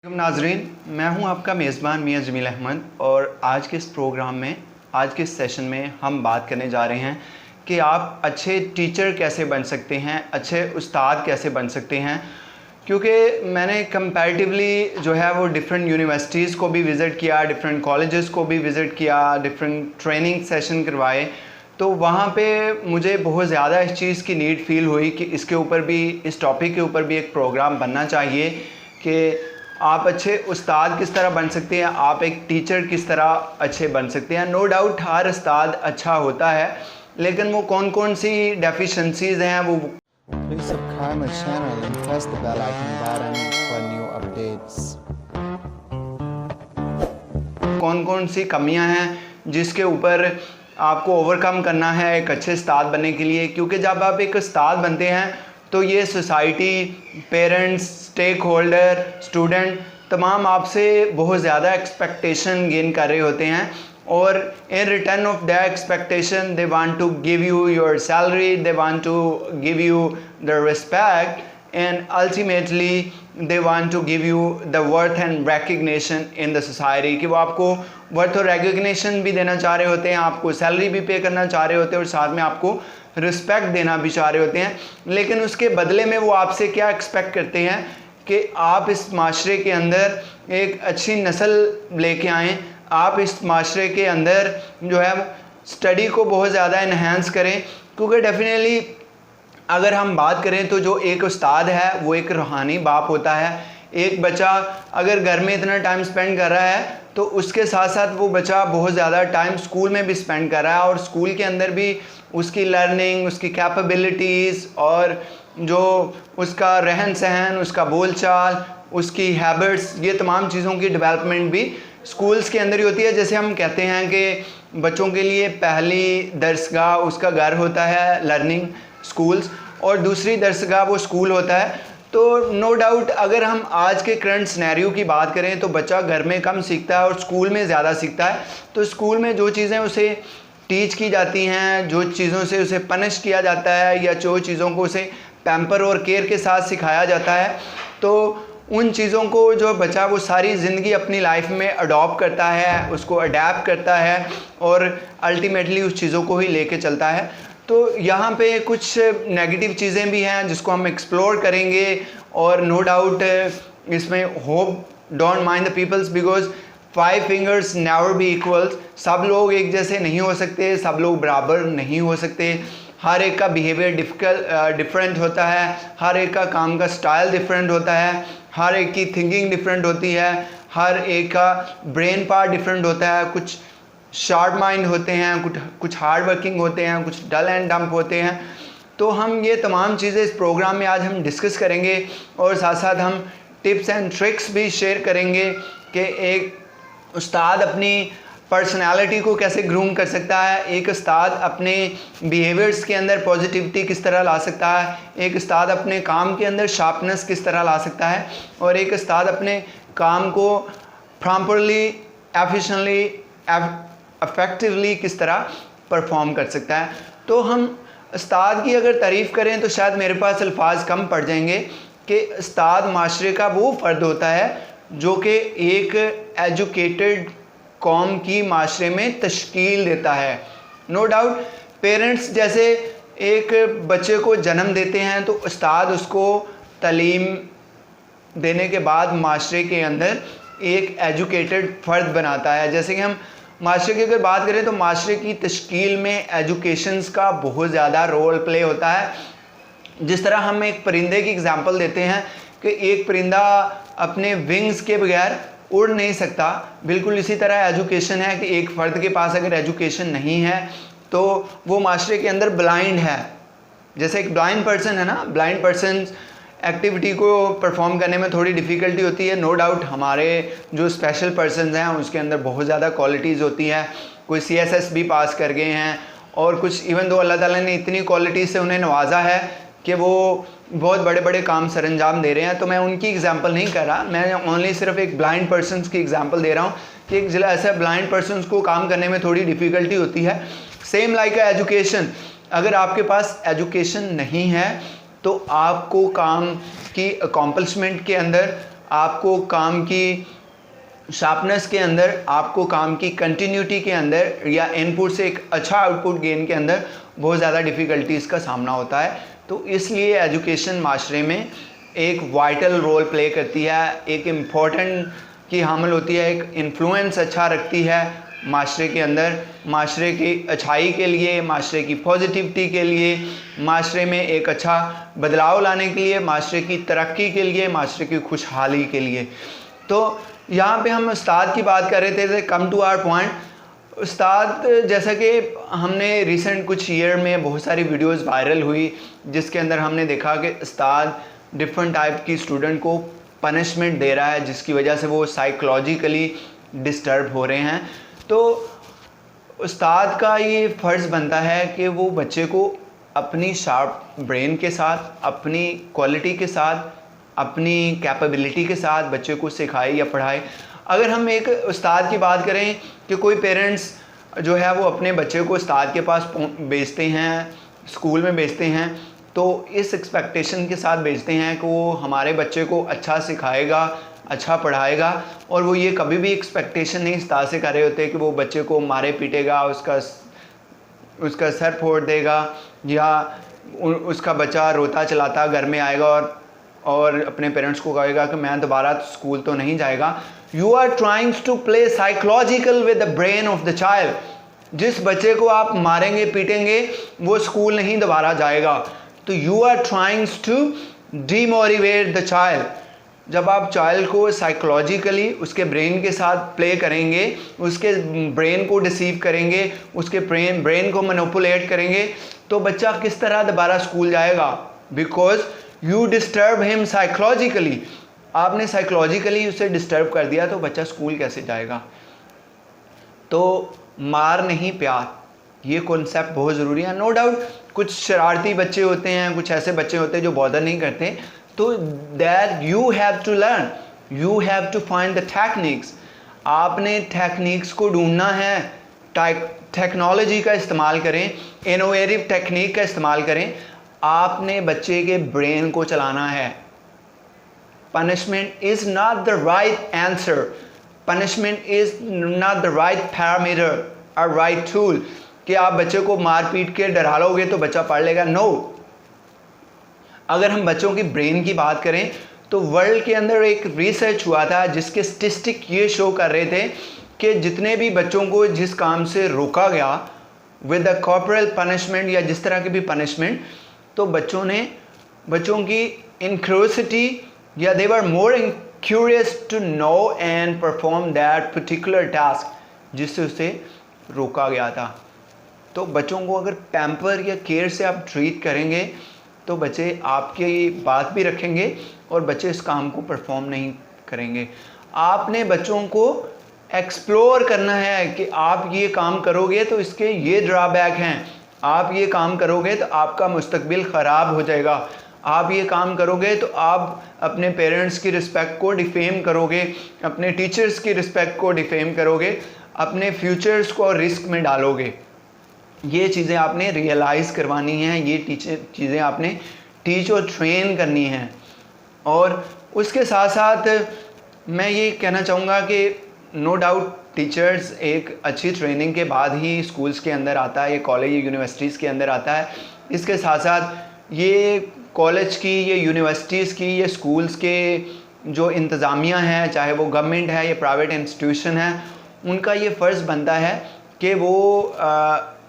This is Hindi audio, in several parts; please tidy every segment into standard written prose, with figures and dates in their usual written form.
नाजरीन, मैं हूं आपका मेज़बान मियां जमील अहमद और आज के इस प्रोग्राम में, आज के इस सेशन में हम बात करने जा रहे हैं कि आप अच्छे टीचर कैसे बन सकते हैं, अच्छे उस्ताद कैसे बन सकते हैं। क्योंकि मैंने कंपैरेटिवली जो है वो डिफरेंट यूनिवर्सिटीज़ को भी विज़िट किया, डिफरेंट कॉलेजेस को भी विज़िट किया, डिफरेंट ट्रेनिंग सेशन करवाए, तो वहाँ पे मुझे बहुत ज़्यादा इस चीज़ की नीड फील हुई कि इसके ऊपर भी, इस टॉपिक के ऊपर भी एक प्रोग्राम बनना चाहिए कि आप अच्छे उस्ताद किस तरह बन सकते हैं, आप एक टीचर किस तरह अच्छे बन सकते हैं। नो डाउट हर उस्ताद अच्छा होता है, लेकिन वो कौन कौन सी डेफिशिएंसीज़ हैं वो Please subscribe my channel and press the bell icon button for new updates. कौन कौन सी कमियां हैं जिसके ऊपर आपको ओवरकम करना है एक अच्छे उस्ताद बनने के लिए। क्योंकि जब आप एक उस्ताद बनते हैं तो ये society, parents, stakeholder, student तमाम आपसे बहुत ज़्यादा एक्सपेक्टेशन गेन कर रहे होते हैं और in return of that expectation they want to give you your salary, they want to give you the respect and ultimately they want to give you the worth and recognition in the society कि वो आपको वर्थ और recognition भी देना चाह रहे होते हैं, आपको सैलरी भी पे करना चाह रहे होते हैं और साथ में आपको रिस्पेक्ट देना भी चाह रहे होते हैं। लेकिन उसके बदले में वो आपसे क्या एक्सपेक्ट करते हैं कि आप इस माशरे के अंदर एक अच्छी नस्ल लेके आएँ, आप इस माशरे के अंदर जो है स्टडी को बहुत ज़्यादा इन्हेंस करें। क्योंकि डेफिनेटली अगर हम बात करें तो जो एक उस्ताद है वो एक रूहानी बाप होता है। एक बच्चा अगर घर में इतना टाइम स्पेंड कर रहा है तो उसके साथ साथ वो बच्चा बहुत ज़्यादा टाइम स्कूल में भी स्पेंड कर रहा है और स्कूल के अंदर भी उसकी लर्निंग, उसकी कैपेबिलिटीज़ और जो उसका रहन सहन, उसका बोलचाल, उसकी हैबिट्स, ये तमाम चीज़ों की डेवलपमेंट भी स्कूल्स के अंदर ही होती है। जैसे हम कहते हैं कि बच्चों के लिए पहली दरसगाह उसका घर होता है, लर्निंग स्कूल्स, और दूसरी दरसगाह वो स्कूल होता है। तो नो डाउट अगर हम आज के करंट सिनेरियो की बात करें तो बच्चा घर में कम सीखता है और स्कूल में ज़्यादा सीखता है। तो स्कूल में जो चीज़ें उसे टीच की जाती हैं, जो चीज़ों से उसे पनिश किया जाता है या जो चीज़ों को उसे पैम्पर और केयर के साथ सिखाया जाता है, तो उन चीज़ों को जो बच्चा वो सारी ज़िंदगी अपनी लाइफ में अडॉप्ट करता है, उसको अडेप्ट करता है और अल्टीमेटली उस चीज़ों को ही लेके चलता है। तो यहाँ पे कुछ नेगेटिव चीज़ें भी हैं जिसको हम एक्सप्लोर करेंगे और नो डाउट इसमें hope don't mind the peoples because 5 fingers never be equals. सब लोग एक जैसे नहीं हो सकते, सब लोग बराबर नहीं हो सकते। हर एक का बिहेवियर डिफरेंट होता है, हर एक का काम का स्टाइल डिफरेंट होता है, हर एक की थिंकिंग डिफरेंट होती है, हर एक का ब्रेन पार्ट डिफरेंट होता है। कुछ शार्प माइंड होते हैं, कुछ हार्ड वर्किंग होते हैं, कुछ डल एंड डम्प होते हैं। तो हम ये तमाम चीज़ें इस प्रोग्राम में आज हम डिस्कस करेंगे और साथ साथ हम टिप्स एंड ट्रिक्स भी शेयर करेंगे कि एक उस्ताद अपनी पर्सनालिटी को कैसे ग्रूम कर सकता है, एक उस्ताद अपने बिहेवियर्स के अंदर पॉजिटिविटी किस तरह ला सकता है, एक उस्ताद अपने काम के अंदर शार्पनेस किस तरह ला सकता है और एक उस्ताद अपने काम को प्रॉपरली, एफिशिएंटली, इफेक्टिवली किस तरह परफॉर्म कर सकता है। तो हम उस्ताद की अगर तारीफ़ करें तो शायद मेरे पास अल्फाज कम पड़ जाएंगे कि उस्ताद माशरे का वो फ़र्द होता है जो कि एक एजुकेटेड कौम की माशरे में तश्कील देता है। नो डाउट पेरेंट्स जैसे एक बच्चे को जन्म देते हैं तो उस्ताद उसको तालीम देने के बाद माशरे के अंदर एक एजुकेटेड फ़र्द बनाता है। जैसे कि हम माशरे की अगर बात करें तो माशरे की तश्कील में एजुकेशंस का बहुत ज़्यादा रोल प्ले होता है। जिस तरह हम एक परिंदे की एग्जांपल देते हैं कि एक परिंदा अपने विंग्स के बगैर उड़ नहीं सकता, बिल्कुल इसी तरह एजुकेशन है कि एक फ़र्द के पास अगर एजुकेशन नहीं है तो वो माशरे के अंदर ब्लाइंड है। जैसे एक ब्लाइंड पर्सन है ना, ब्लाइंड पर्सन एक्टिविटी को परफॉर्म करने में थोड़ी डिफ़िकल्टी होती है। नो डाउट हमारे जो स्पेशल पर्सन्स हैं उसके अंदर बहुत ज़्यादा क्वालिटीज़ होती हैं। कोई CSS भी पास कर गए हैं और कुछ इवन दो अल्लाह ताला ने इतनी क्वालिटी से उन्हें नवाजा है कि वो बहुत बड़े बड़े काम सरअंजाम दे रहे हैं। तो मैं उनकी एग्जांपल नहीं कर रहा, मैं ओनली सिर्फ एक ब्लाइंड पर्सन्स की एग्जांपल दे रहा हूँ कि एक जिला ऐसा ब्लाइंड पर्सन्स को काम करने में थोड़ी डिफ़िकल्टी होती है। सेम लाइक एजुकेशन, अगर आपके पास एजुकेशन नहीं है तो आपको काम की अकॉम्प्लिशमेंट के अंदर आपको काम की शार्पनेस के अंदर, आपको काम की कंटिन्यूटी के अंदर या इनपुट से एक अच्छा आउटपुट गेन के अंदर बहुत ज़्यादा डिफ़िकल्टीज़ का सामना होता है। तो इसलिए एजुकेशन माशरे में एक वाइटल रोल प्ले करती है, एक इम्पॉर्टेंट की हामिल होती है, एक इन्फ्लुएंस अच्छा रखती है माशरे के अंदर, माशरे की अच्छाई के लिए, माशरे की पॉजिटिविटी के लिए, माशरे में एक अच्छा बदलाव लाने के लिए, माशरे की तरक्की के लिए, माशरे की खुशहाली के लिए। तो यहाँ पे हम उस्ताद की बात कर रहे थे, कम टू आवर पॉइंट। उस्ताद, जैसा कि हमने रिसेंट कुछ ईयर में बहुत सारी वीडियोस वायरल हुई जिसके अंदर हमने देखा कि उस्ताद डिफरेंट टाइप की स्टूडेंट को पनिशमेंट दे रहा है जिसकी वजह से वो साइकोलॉजिकली डिस्टर्ब हो रहे हैं। तो उस्ताद का ये फ़र्ज़ बनता है कि वो बच्चे को अपनी शार्प ब्रेन के साथ, अपनी क्वालिटी के साथ, अपनी कैपेबिलिटी के साथ बच्चे को सिखाए या पढ़ाए। अगर हम एक उस्ताद की बात करें कि कोई पेरेंट्स जो है वो अपने बच्चे को उस्ताद के पास भेजते हैं, स्कूल में भेजते हैं, तो इस एक्सपेक्टेशन के साथ भेजते हैं कि वो हमारे बच्चे को अच्छा सिखाएगा, अच्छा पढ़ाएगा, और वो ये कभी भी एक्सपेक्टेशन नहीं उस्ताद से कर रहे होते कि वो बच्चे को मारे पीटेगा, उसका सर फोड़ देगा, या उसका बच्चा रोता चलाता घर में आएगा और अपने पेरेंट्स को कहेगा कि मैं दोबारा स्कूल तो नहीं जाएगा। You are trying to play psychological with the brain of the child. जिस बच्चे को आप मारेंगे पीटेंगे वो स्कूल नहीं दोबारा जाएगा। तो you are trying to demotivate the child. जब आप चाइल्ड को साइकोलॉजिकली उसके ब्रेन के साथ प्ले करेंगे, उसके ब्रेन को डिसीव करेंगे, उसके ब्रेन को मैनिपुलेट करेंगे, तो बच्चा किस तरह दोबारा स्कूल जाएगा? Because you disturb him psychologically. आपने साइकोलॉजिकली उसे डिस्टर्ब कर दिया तो बच्चा स्कूल कैसे जाएगा? तो मार नहीं प्यार, ये कॉन्सेप्ट बहुत ज़रूरी है। नो डाउट कुछ शरारती बच्चे होते हैं, कुछ ऐसे बच्चे होते हैं जो बॉदर नहीं करते, तो that you have to learn, you have to find the techniques. आपने टेक्निक्स को ढूंढना है, टेक्नोलॉजी का इस्तेमाल करें, इनोवेटिव टेक्निक का इस्तेमाल करें। आपने बच्चे के ब्रेन को चलाना है। Punishment is not the right answer, punishment is not the right parameter और राइट टूल कि आप बच्चे को मार पीट के डरा लोगे तो बच्चा पढ़ लेगा। नो। अगर हम बच्चों की ब्रेन की बात करें तो वर्ल्ड के अंदर एक रिसर्च हुआ था जिसके स्टैटिस्टिक ये शो कर रहे थे कि जितने भी बच्चों को जिस काम से रोका गया विद द कॉर्पोरल पनिशमेंट या जिस तरह की भी पनिशमेंट, तो बच्चों की इंक्यूरियोसिटी या they were more curious to know and perform that particular task जिससे उसे रोका गया था। तो बच्चों को अगर पैम्पर या केयर से आप ट्रीट करेंगे तो बच्चे आपकी बात भी रखेंगे और बच्चे इस काम को परफॉर्म नहीं करेंगे। आपने बच्चों को एक्सप्लोर करना है कि आप ये काम करोगे तो इसके ये ड्रॉबैक हैं, आप ये काम करोगे तो आपका मुस्तकबिल ख़राब हो जाएगा, आप ये काम करोगे तो आप अपने पेरेंट्स की रिस्पेक्ट को डिफेम करोगे, अपने टीचर्स की रिस्पेक्ट को डिफेम करोगे, अपने फ्यूचर्स को रिस्क में डालोगे। ये चीज़ें आपने रियलाइज़ करवानी हैं, ये चीज़ें आपने टीच और ट्रेन करनी हैं। और उसके साथ साथ मैं ये कहना चाहूँगा कि नो डाउट टीचर्स एक अच्छी ट्रेनिंग के बाद ही स्कूल्स के अंदर आता है, ये कॉलेज यूनिवर्सिटीज़ के अंदर आता है। इसके साथ साथ ये कॉलेज की, ये यूनिवर्सिटीज़ की, ये स्कूल्स के जो इंतज़ामिया हैं, चाहे वो गवर्नमेंट है या प्राइवेट इंस्टीट्यूशन है, उनका ये फ़र्ज़ बनता है कि वो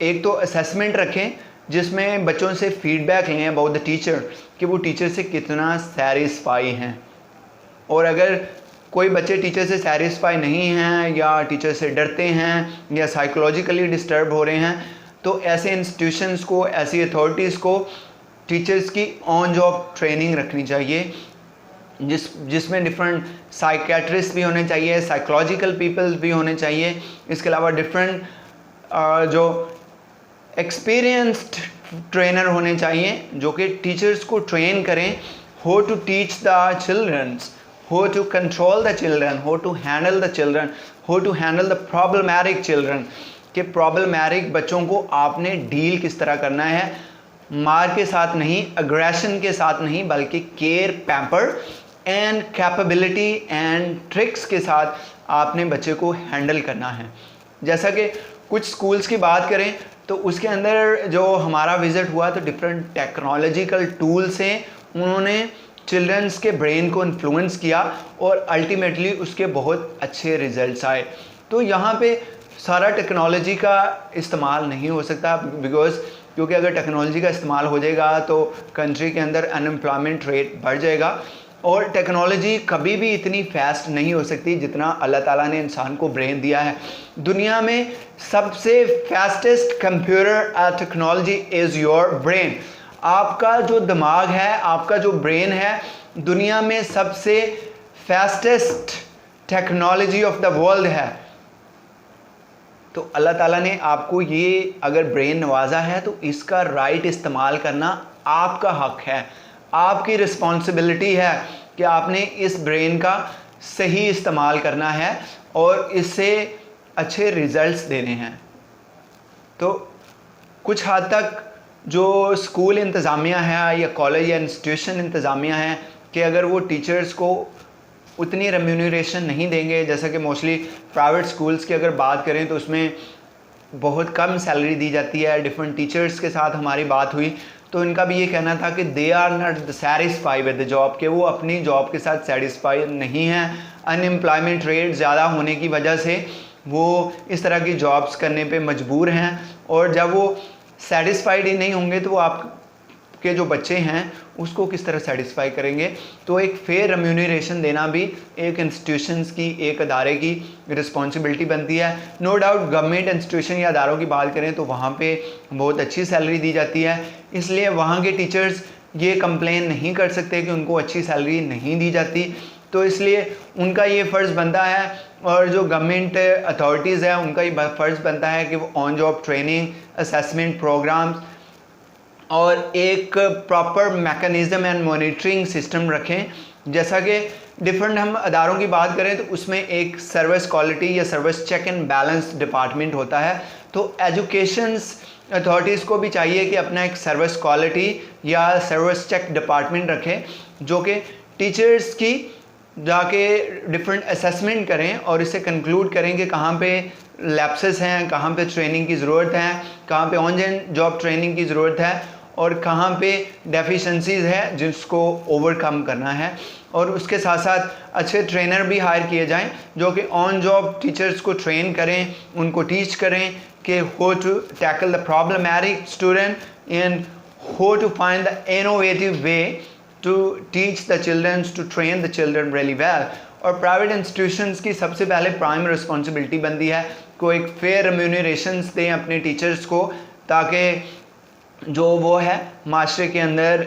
एक तो असेसमेंट रखें जिसमें बच्चों से फ़ीडबैक लें अबाउट द टीचर कि वो टीचर से कितना सैटिस्फाई हैं। और अगर कोई बच्चे टीचर से सैटिस्फाई नहीं हैं या टीचर से डरते हैं या साइकोलॉजिकली डिस्टर्ब हो रहे हैं, तो ऐसे इंस्टीट्यूशंस को, ऐसी अथॉरिटीज़ को टीचर्स की ऑन जॉब ट्रेनिंग रखनी चाहिए जिसमें डिफरेंट साइकेट्रिस्ट भी होने चाहिए, साइकोलॉजिकल पीपल्स भी होने चाहिए। इसके अलावा डिफरेंट जो एक्सपीरियंस्ड ट्रेनर होने चाहिए जो कि टीचर्स को ट्रेन करें how to teach the children, how to control the children, how to handle the children, how to handle the problematic children। कि प्रॉब्लमैटिक बच्चों को आपने डील किस तरह करना है, मार के साथ नहीं, अग्रेशन के साथ नहीं, बल्कि care, pamper and capability and tricks के साथ आपने बच्चे को हैंडल करना है। जैसा कि कुछ स्कूल्स की बात करें तो उसके अंदर जो हमारा विज़िट हुआ तो डिफरेंट टेक्नोलॉजिकल टूल से उन्होंने चिल्ड्रंस के ब्रेन को इन्फ्लुएंस किया और अल्टीमेटली उसके बहुत अच्छे रिजल्ट्स आए। तो यहाँ पे सारा टेक्नोलॉजी का इस्तेमाल नहीं हो सकता क्योंकि अगर टेक्नोलॉजी का इस्तेमाल हो जाएगा तो कंट्री के अंदर अनएम्प्लॉयमेंट रेट बढ़ जाएगा और टेक्नोलॉजी कभी भी इतनी फास्ट नहीं हो सकती जितना अल्लाह ताला ने इंसान को ब्रेन दिया है। दुनिया में सबसे fastest computer technology is your brain. आपका जो दिमाग है, आपका जो ब्रेन है, दुनिया में सबसे fastest technology of the world है। तो अल्लाह ताला ने आपको ये अगर ब्रेन नवाजा है तो इसका राइट इस्तेमाल करना आपका हक है, आपकी रिस्पॉन्सिबिलिटी है कि आपने इस ब्रेन का सही इस्तेमाल करना है और इससे अच्छे रिजल्ट्स देने हैं। तो कुछ हद तक जो स्कूल इंतज़ामिया है या कॉलेज या इंस्टीट्यूशन इंतज़ामिया है कि अगर वो टीचर्स को उतनी रेम्यूनरेशन नहीं देंगे, जैसा कि मोस्टली प्राइवेट स्कूल्स की अगर बात करें तो उसमें बहुत कम सैलरी दी जाती है। डिफरेंट टीचर्स के साथ हमारी बात हुई तो इनका भी ये कहना था कि they are not satisfied with the job, कि वो अपनी जॉब के साथ सेटिस्फाइड नहीं हैं। अनएम्प्लॉयमेंट रेट ज़्यादा होने की वजह से वो इस तरह की जॉब्स करने पे मजबूर हैं और जब वो सेटिस्फाइड ही नहीं होंगे तो वो आपके जो बच्चे हैं उसको किस तरह सेटिस्फाई करेंगे। तो एक फेयर रेम्यूनरेशन देना भी एक इंस्टीट्यूशंस की, एक अदारे की रिस्पॉन्सिबिलिटी बनती है। नो डाउट गवर्नमेंट इंस्टीट्यूशन या अदारों की बात करें तो वहाँ पे बहुत अच्छी सैलरी दी जाती है, इसलिए वहाँ के टीचर्स ये कंप्लेन नहीं कर सकते कि उनको अच्छी सैलरी नहीं दी जाती। तो इसलिए उनका ये फ़र्ज़ बनता है और जो गवर्नमेंट अथॉरिटीज़ है उनका ये फ़र्ज़ बनता है कि वो on job training, assessment programmes और एक proper mechanism and monitoring system रखें। जैसा कि डिफरेंट हम अदारों की बात करें तो उसमें एक सर्विस क्वालिटी या service check and balance department होता है। तो एजुकेशंस अथॉरिटीज़ को भी चाहिए कि अपना एक सर्विस क्वालिटी या सर्विस चेक डिपार्टमेंट रखें जो कि टीचर्स की जाके डिफरेंट असेसमेंट करें और इसे कंक्लूड करें कि कहाँ पे लैप्सेस हैं, कहाँ पे ट्रेनिंग की ज़रूरत है, कहाँ पे ऑन जॉब ट्रेनिंग की ज़रूरत है और कहाँ पे डेफिशिएंसीज़ है जिसको ओवरकम करना है। और उसके साथ साथ अच्छे ट्रेनर भी हायर किए जाएं जो कि ऑन जॉब टीचर्स को ट्रेन करें, उनको टीच करें कि how to tackle the problematic student and how to find the innovative way to teach the children, to train the children really well। और प्राइवेट इंस्टीट्यूशंस की सबसे पहले प्राइम रिस्पॉन्सिबिलिटी बनती है को एक फेयर रेम्यूनरेशंस दें अपने टीचर्स को, ताकि जो वो है माशरे के अंदर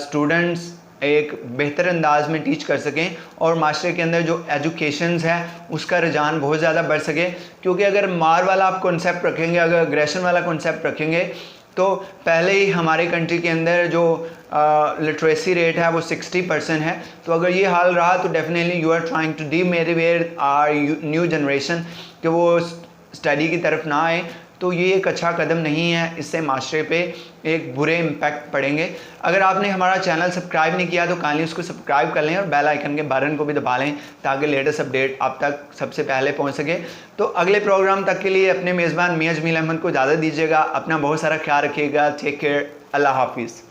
स्टूडेंट्स एक बेहतर अंदाज में टीच कर सकें और माशरे के अंदर जो एजुकेशंस है उसका रुझान बहुत ज़्यादा बढ़ सके। क्योंकि अगर मार वाला आप कॉन्सेप्ट रखेंगे, अगर अग्रेशन वाला कॉन्सेप्ट रखेंगे तो पहले ही हमारे कंट्री के अंदर जो लिटरेसी रेट है वो 60% है। तो अगर ये हाल रहा तो definitely you are trying to demotivate our new generation कि वो स्टडी की तरफ ना आए। तो ये एक अच्छा कदम नहीं है, इससे माशरे पे एक बुरे इम्पैक्ट पड़ेंगे। अगर आपने हमारा चैनल सब्सक्राइब नहीं किया तो काइंडली उसको सब्सक्राइब कर लें और बेल आइकन के बटन को भी दबा लें ताकि लेटेस्ट अपडेट आप तक सबसे पहले पहुंच सके। तो अगले प्रोग्राम तक के लिए अपने मेज़बान मियां जमील अहमद को इजाज़त दीजिएगा। अपना बहुत सारा ख्याल रखिएगा। Take care. अल्लाह हाफिज़।